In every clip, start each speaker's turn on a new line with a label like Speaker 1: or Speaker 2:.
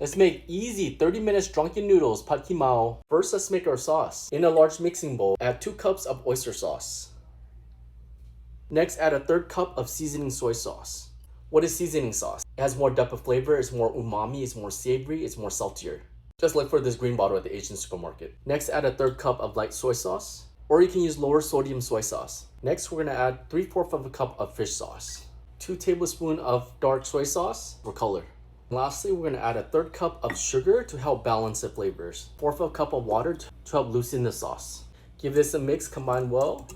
Speaker 1: Let's make easy 30 minutes drunken noodles pad Kee Mao. First, let's make our sauce. In a large mixing bowl, add 2 cups of oyster sauce. Next, add a 1/3 cup of seasoning soy sauce. What is seasoning sauce? It has more depth of flavor, it's more umami, it's more savory, it's more saltier. Just look for this green bottle at the Asian supermarket. Next, add a 1/3 cup of light soy sauce, or you can use lower sodium soy sauce. Next, we're gonna add 3/4 of a cup of fish sauce, 2 tablespoons of dark soy sauce for color. Lastly, we're gonna add a 1/3 cup of sugar to help balance the flavors, 1/4 of a cup of water to help loosen the sauce. Give this a mix, combine well.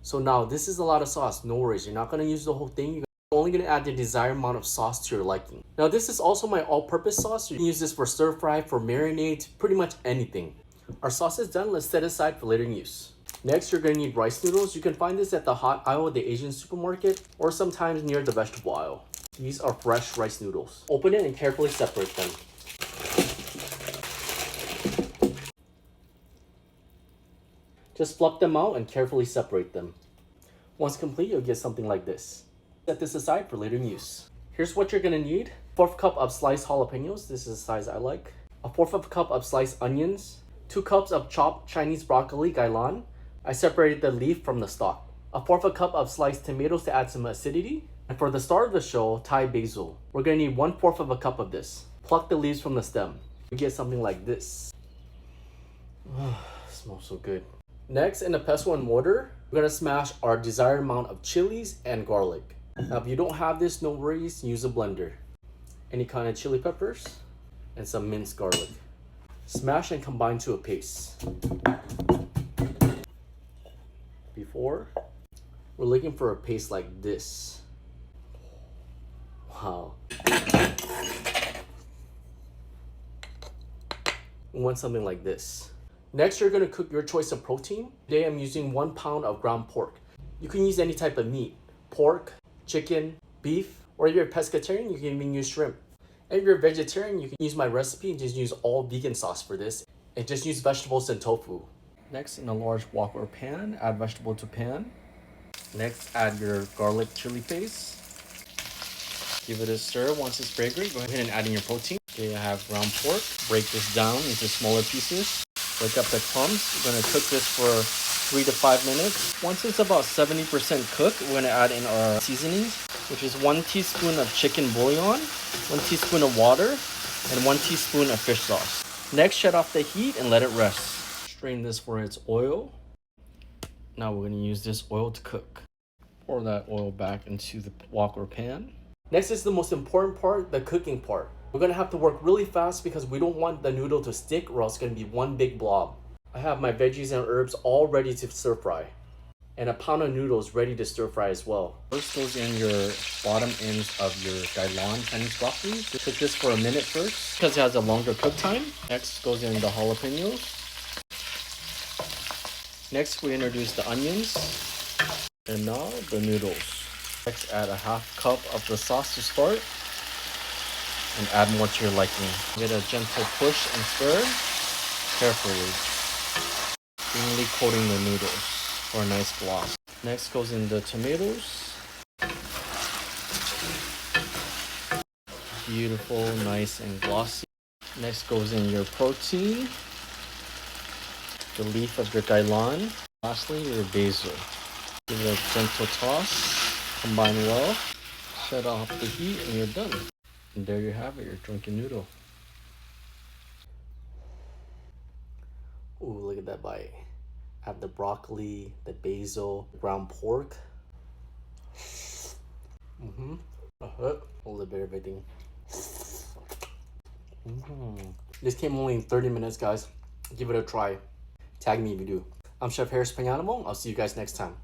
Speaker 1: So now this is a lot of sauce, no worries, you're not gonna use the whole thing. You're only gonna add the desired amount of sauce to your liking. Now this is also my all-purpose sauce. You can use this for stir fry, for marinade, pretty much anything. Our sauce is done, let's set aside for later use. Next, you're gonna need rice noodles. You can find this at the hot aisle of the Asian supermarket or sometimes near the vegetable aisle. These are fresh rice noodles. Open it and carefully separate them. Just flop them out and carefully separate them. Once complete, you'll get something like this. Set this aside for later use. Here's what you're gonna need. 1/4 cup of sliced jalapenos. This is the size I like. A 1/4 of a cup of sliced onions. 2 cups of chopped Chinese broccoli gailan. I separated the leaf from the stalk. A 1/4 of a cup of sliced tomatoes to add some acidity. And for the start of the show, Thai basil. We're gonna need 1/4 of a cup of this. Pluck the leaves from the stem. You get something like this. Smells so good. Next, in a pestle and mortar, we're gonna smash our desired amount of chilies and garlic. Now, if you don't have this, no worries, use a blender. Any kind of chili peppers and some minced garlic. Smash and combine to a paste. Before, we're looking for a paste like this. Wow. We want something like this. Next, you're gonna cook your choice of protein. Today, I'm using 1 pound of ground pork. You can use any type of meat, pork, chicken, beef, or if you're a pescatarian, you can even use shrimp. And if you're a vegetarian, you can use my recipe and just use all vegan sauce for this, and just use vegetables and tofu. Next, in a large wok or pan, add vegetable to pan. Next, add your garlic chili paste. Give it a stir. Once it's fragrant, go ahead and add in your protein. Okay, I have ground pork. Break this down into smaller pieces. Break up the crumbs. We're gonna cook this for 3 to 5 minutes. Once it's about 70% cooked, we're gonna add in our seasonings, which is 1 teaspoon of chicken bouillon, 1 teaspoon of water, and 1 teaspoon of fish sauce. Next, shut off the heat and let it rest. Strain this for its oil. Now we're gonna use this oil to cook. Pour that oil back into the wok or pan. Next is the most important part, the cooking part. We're gonna have to work really fast because we don't want the noodle to stick or else it's gonna be one big blob. I have my veggies and herbs all ready to stir fry. And a pound of noodles ready to stir fry as well. First goes in your bottom ends of your gailan Chinese broccoli. Cook this for a minute first because it has a longer cook time. Next goes in the jalapenos. Next we introduce the onions. And now the noodles. Next, add a 1/2 cup of the sauce to start and add more to your liking. Give it a gentle push and stir carefully, evenly coating the noodles for a nice gloss. Next goes in the tomatoes. Beautiful, nice and glossy. Next goes in your protein, the leaf of your gailan. Lastly, your basil. Give it a gentle toss. Combine well, shut off the heat, and you're done. And there you have it, your drunken noodle. Ooh, look at that bite. I have the broccoli, the basil, the ground pork. A little bit of everything. This came only in 30 minutes, guys. Give it a try. Tag me if you do. I'm Chef Harris Panganamo. I'll see you guys next time.